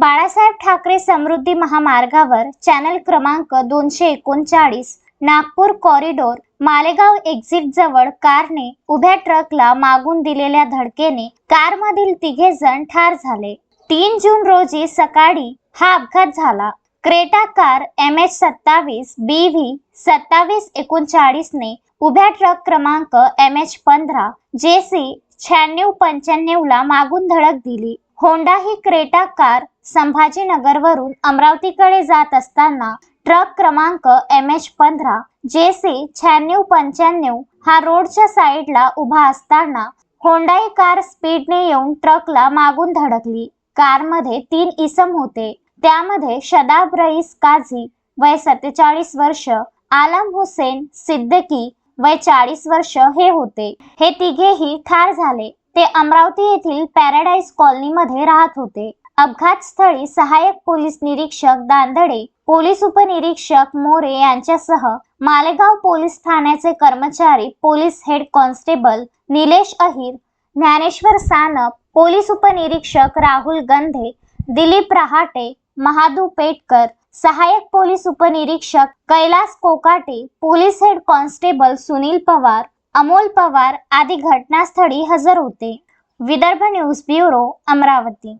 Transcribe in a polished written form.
बाळासाहेब ठाकरे समृद्धी महामार्गावर चॅनल क्रमांक 239 Nagpur corridor Malegaon exit जवळ कारने उभ्या ट्रकला मागून दिलेल्या धडकेने कारमधील तिघे जण ठार झाले। 3 जून रोजी सकाळी हा अपघात झाला। क्रेटा कार MH27 BV 2739 ने उभ्या ट्रक क्रमांक MH15 JC 9695 ला मागून धडक दिली। होंडा ही क्रेटा कार संभाजीनगरवरून अमरावतीकडे जात असताना ट्रक क्रमांक MH15 JC 9695 हा रोडच्या साईडला उभा असताना होंडाई कार स्पीडने येऊन ट्रकला मागून धडकली। कारमध्ये 3 इसम होते, त्यामध्ये शदाब रईस काझी वय 47 वर्ष, आलम हुसेन सिद्दीकी वय 40 वर्ष हे होते। हे तिघेही ठार झाले। ते अमरावती येथील पॅराडाईज कॉलनीमध्ये राहत होते। अपघात स्थळी सहाय्यक पोलीस निरीक्षक दांदडे, पोलीस उपनिरीक्षक मोरे यांच्यासह मालेगाव पोलीस ठाण्याचे कर्मचारी, police head constable Nilesh Ahir, Dnyaneshwar Sanap, police उपनिरीक्षक राहुल गंधे, दिलीप रहाटे, महादू पेटकर, सहाय्यक पोलीस उपनिरीक्षक Kailas Kokate, police head constable Sunil Pawar, Amol Pawar आदी घटनास्थळी हजर होते। Vidarbha news bureau, Amravati.